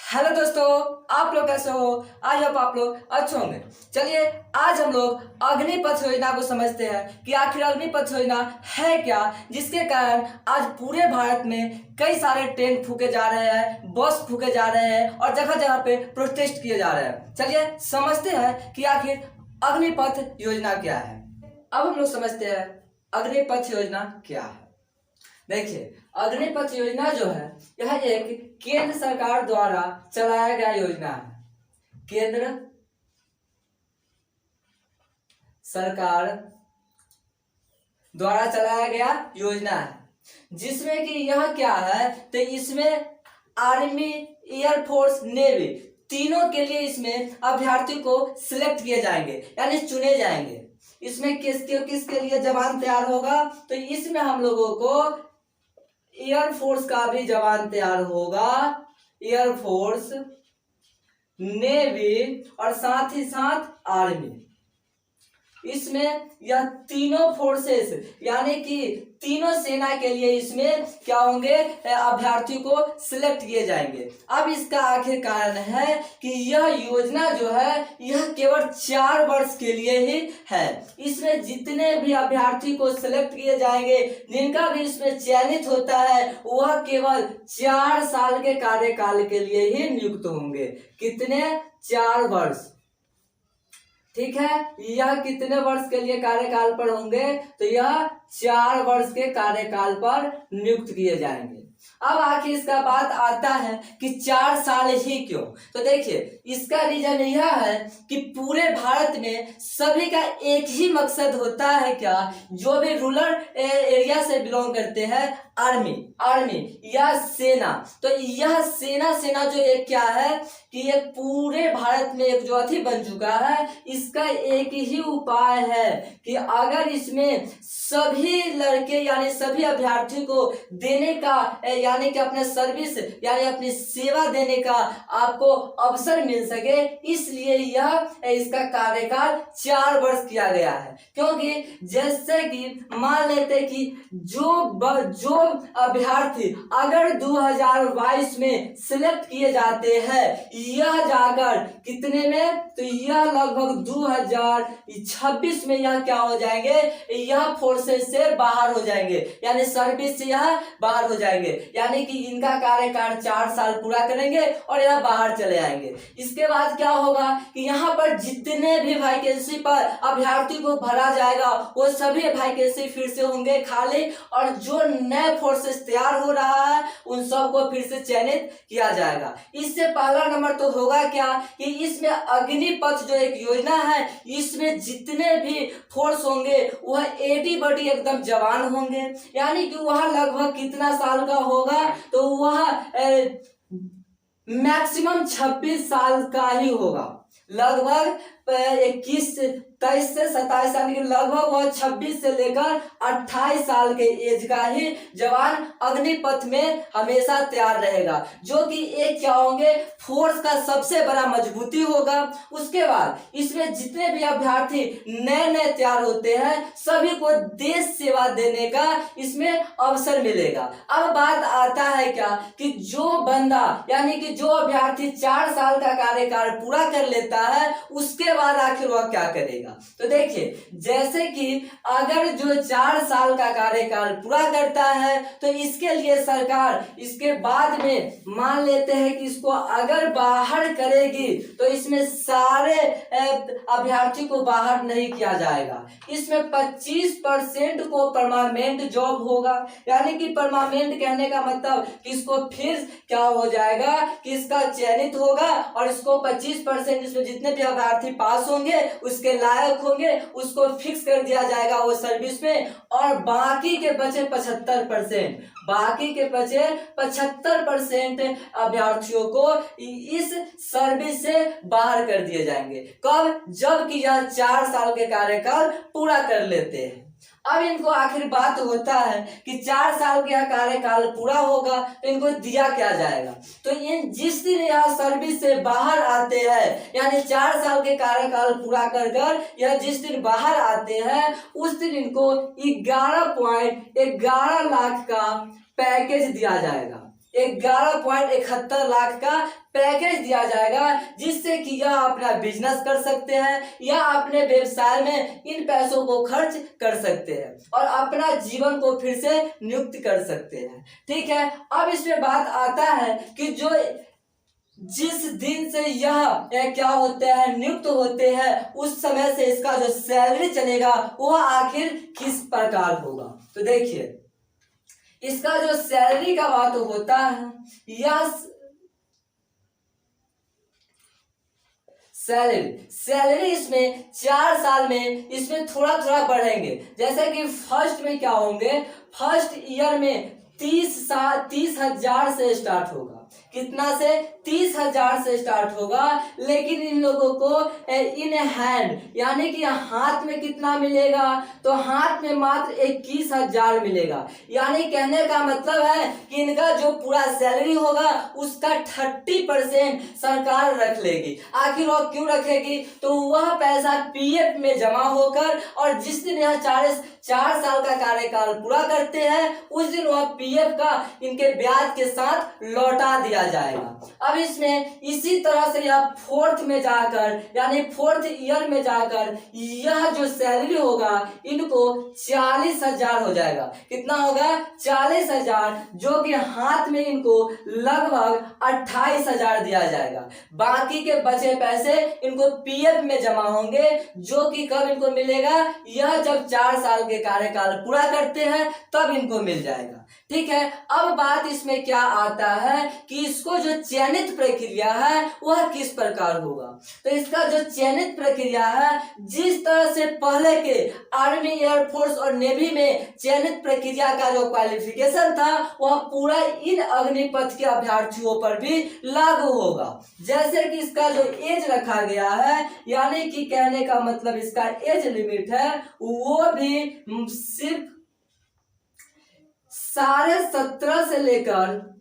Hello दोस्तों, आप लोग कैसे हो? आई होप आप लोग अच्छे होंगे। चलिए आज हम लोग अग्निपथ योजना को समझते हैं कि आखिर अग्निपथ योजना है क्या, जिसके कारण आज पूरे भारत में कई सारे ट्रेन फूके जा रहे हैं, बस फूके जा रहे हैं और जगह जगह पे प्रोटेस्ट किए जा रहे हैं। चलिए समझते हैं कि आखिर अग्निपथ योजना क्या है। अब हम लोग समझते हैं अग्निपथ योजना क्या है। देखिए, अग्निपथ योजना जो है यह एक केंद्र सरकार द्वारा चलाया गया योजना है। केंद्र सरकार द्वारा चलाया गया योजना है, जिसमें कि यह क्या है तो इसमें आर्मी, एयरफोर्स, नेवी तीनों के लिए इसमें अभ्यर्थी को सिलेक्ट किए जाएंगे यानी चुने जाएंगे। इसमें किसके लिए जवान तैयार होगा तो इसमें हम लोगों को एयरफोर्स का भी जवान तैयार होगा, एयरफोर्स, नेवी और साथ ही साथ आर्मी। इसमें यह तीनों फोर्सेस यानी कि तीनों सेना के लिए इसमें क्या होंगे, अभ्यर्थी को सिलेक्ट किए जाएंगे। अब इसका आखिर कारण है कि यह योजना जो है यह केवल 4 वर्ष के लिए ही है। इसमें जितने भी अभ्यर्थी को सिलेक्ट किए जाएंगे, जिनका भी इसमें चयनित होता है, वह केवल 4 साल के कार्यकाल के लिए ही नियुक्त होंगे। कितने? 4 वर्ष। ठीक है, यह कितने वर्ष के लिए कार्यकाल पर होंगे तो यह 4 वर्ष के कार्यकाल पर नियुक्त किए जाएंगे। अब आखिर इसका बात आता है कि 4 साल ही क्यों? तो देखिए, इसका रीजन यह है कि पूरे भारत में सभी का एक ही मकसद होता है क्या, जो भी रूरल एरिया से बिलोंग करते हैं, आर्मी या सेना। तो यह सेना जो एक क्या है कि ये पूरे भारत में एक जो अथी बन चुका है, इसका एक ही उपाय है कि अगर इसमें सभी लड़के यानी सभी अभ्यर्थी को देने का यानी कि अपने सर्विस यानी अपनी सेवा देने का आपको अवसर मिल सके, इसलिए यह इसका कार्यकाल 4 वर्ष किया गया है। क्योंकि जैसे कि मान लेते कि जो अभ्यर्थी अगर 2022 में सिलेक्ट किए जाते हैं, यह जाकर कितने में तो यह लगभग 2026 में यह क्या हो जाएंगे, यह फोर्सेस से बाहर हो जाएंगे यानी सर्विस से यह बाहर हो जाएंगे, यानी कि इनका कार्यकाल 4 साल पूरा करेंगे और यह बाहर चले आएंगे। इसके बाद क्या होगा कि यहाँ पर जितने भी वैकेंसी पर अभ्यर्थी को भरा जाएगा, वो सभी वैकेंसी फिर से होंगे खाली और जो नए फोर्सेस तैयार हो रहा है उन सबको फिर से चयनित किया जाएगा। इससे पहला नंबर तो होगा क्या कि इसमें अग्निपथ जो एक योजना है, इसमें जितने भी फोर्स होंगे वह 80-80 एकदम जवान होंगे, यानी कि वह लगभग कितना साल का होगा तो वह मैक्सिमम 26 साल का ही होगा। लगभग 23 से 27 साल के लगभग वह 26 से लेकर 28 साल के एज का ही जवान अग्निपथ में हमेशा तैयार रहेगा, जो कि एक क्या होंगे, फोर्स का सबसे बड़ा मजबूती होगा। उसके बाद इसमें जितने भी अभ्यर्थी नए तैयार होते हैं, सभी को देश सेवा देने का इसमें अवसर मिलेगा। अब बात आता है क्या कि जो बंदा यानी कि जो अभ्यर्थी 4 साल का कार्यकाल पूरा कर लेता है, उसके बाद आखिर वह क्या करेगा। तो देखिए, जैसे कि अगर जो 4 साल का कार्यकाल पूरा करता है तो इसके लिए सरकार इसके बाद में मान लेते हैं कि इसको अगर बाहर करेगी तो इसमें सारे अभ्यर्थी को बाहर नहीं किया जाएगा। इसमें 25% को परमानेंट जॉब होगा, यानी कि परमानेंट कहने का मतलब कि इसको फिर क्या हो जाएगा कि इसका चयनित होगा और इसको 25% इसमें जितने भी अभ्यर्थी पास होंगे, उसके लायक होंगे, उसको फिक्स कर दिया जाएगा वो सर्विस में, और बाकी के बचे 75% अभ्यर्थियों को इस सर्विस से बाहर कर दिए जाएंगे। कब? जबकि यह 4 साल के कार्यकाल पूरा कर लेते हैं। अब इनको आखिर बात होता है कि 4 साल का कार्यकाल पूरा होगा तो इनको दिया क्या जाएगा। तो इन जिस दिन यह सर्विस से बाहर आते हैं यानी 4 साल के कार्यकाल पूरा कर यह जिस दिन बाहर आते हैं, उस दिन इनको 11.11 लाख का पैकेज दिया जाएगा। 11.71 लाख का पैकेज दिया जाएगा, जिससे कि यह अपना बिजनेस कर सकते हैं या अपने व्यवसाय में इन पैसों को खर्च कर सकते हैं और अपना जीवन को फिर से नियुक्त कर सकते हैं। ठीक है, अब इसमें बात आता है कि जो जिस दिन से यह क्या होते हैं, नियुक्त होते हैं, उस समय से इसका जो सैलरी चलेगा वह आखिर किस प्रकार होगा। तो देखिए, इसका जो सैलरी का बात होता है, यह सैलरी इसमें 4 साल में इसमें थोड़ा थोड़ा बढ़ेंगे। जैसे कि फर्स्ट में क्या होंगे, फर्स्ट ईयर में 30,000 से स्टार्ट होगा। कितना से? 30,000 से स्टार्ट होगा। लेकिन इन लोगों को इन हैंड यानी कि हाथ में कितना मिलेगा, तो हाथ में मात्र 21,000 मिलेगा। यानी कहने का मतलब है कि इनका जो पूरा सैलरी होगा उसका 30% सरकार रख लेगी। आखिर वह क्यों रखेगी, तो वह पैसा पीएफ में जमा होकर और जिस दिन यह 4 साल का कार्यकाल पूरा करते हैं उस दिन वह पीएफ का इनके ब्याज के साथ लौटा दिया जाएगा। अब इसमें इसी तरह से यह फोर्थ में जाकर यानी फोर्थ ईयर में जाकर यह जो सैलरी होगा इनको 40,000 हो जाएगा। कितना होगा? 40,000, जो कि हाथ में इनको लगभग 28,000 दिया जाएगा। बाकी के बचे पैसे इनको पीएफ में जमा होंगे, जो कि कब इनको मिलेगा, यह जब 4 साल के कार्यकाल पूरा करते हैं तब इनको मिल जाएगा। ठीक है, अब बात इसमें क्या आता है कि इसको जो चयनित प्रक्रिया है वह किस प्रकार होगा। तो इसका जो चयनित प्रक्रिया है, जिस तरह से पहले के आर्मी, एयरफोर्स और नेवी में चयनित प्रक्रिया का जो क्वालिफिकेशन था वह पूरा इन अग्निपथ के अभ्यर्थियों पर भी लागू होगा। जैसे कि इसका जो एज रखा गया है, यानी कि कहने का मतलब इसका एज लिमिट है वो भी सिर्फ 17.5 से लेकर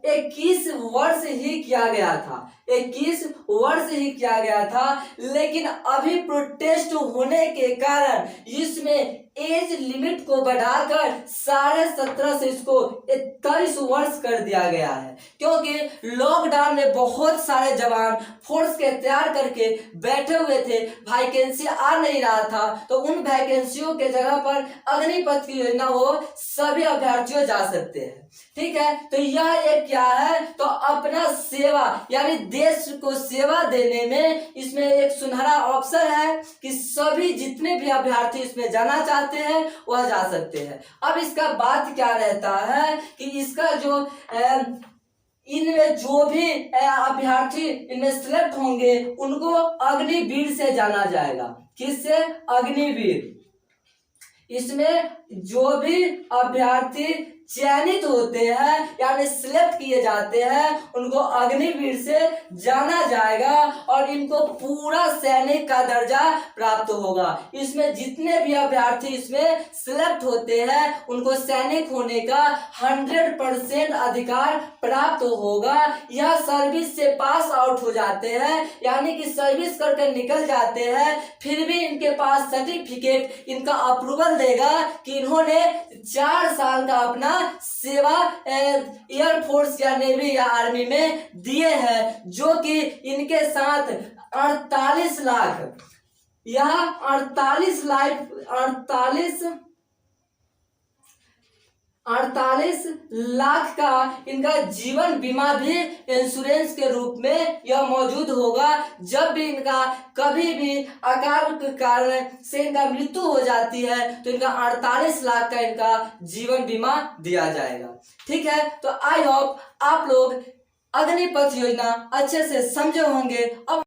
21 वर्ष ही किया गया था। 21 वर्ष ही किया गया था। लेकिन अभी प्रोटेस्ट होने के कारण इसमें एज लिमिट को बढ़ाकर 17.5 से इसको 21 वर्ष कर दिया गया है, क्योंकि लॉकडाउन में बहुत सारे जवान फोर्स के तैयार करके बैठे हुए थे, वैकेंसी आ नहीं रहा था, तो उन वैकेंसियों के जगह पर अग्निपथ की योजना वो सभी अभ्यर्थियों जा सकते हैं। ठीक है, तो यह एक क्या है, तो अपना सेवा यानी देश को सेवा देने में इसमें एक सुनहरा अवसर है कि सभी जितने भी अभ्यर्थी इसमें जाना चाहते हैं वह जा सकते हैं। अब इसका बात क्या रहता है कि इसका जो इनमें जो भी अभ्यर्थी इनमें सिलेक्ट होंगे उनको अग्निवीर से जाना जाएगा। किससे? अग्निवीर। इसमें जो भी अभ्यर्थी चयनित होते हैं यानी सिलेक्ट किए जाते हैं उनको अग्निवीर से जाना जाएगा और इनको पूरा सैनिक का दर्जा प्राप्त होगा। इसमें जितने भी अभ्यर्थी इसमें सिलेक्ट होते हैं उनको सैनिक होने का 100% अधिकार प्राप्त होगा। यह सर्विस से पास आउट हो जाते हैं यानी कि सर्विस करके निकल जाते हैं, फिर भी इनके पास सर्टिफिकेट इनका अप्रूवल देगा कि इन्होंने 4 साल का अपना सेवा एयरफोर्स या नेवी या आर्मी में दिए हैं, जो कि इनके साथ 48 लाख यह 48 लाख का इनका जीवन बीमा भी इंश्योरेंस के रूप में यह मौजूद होगा। जब भी इनका कभी भी अकाल के कारण से इनका मृत्यु हो जाती है तो इनका 48 लाख का इनका जीवन बीमा दिया जाएगा। ठीक है, तो आई होप आप लोग अग्निपथ योजना अच्छे से समझे होंगे। अब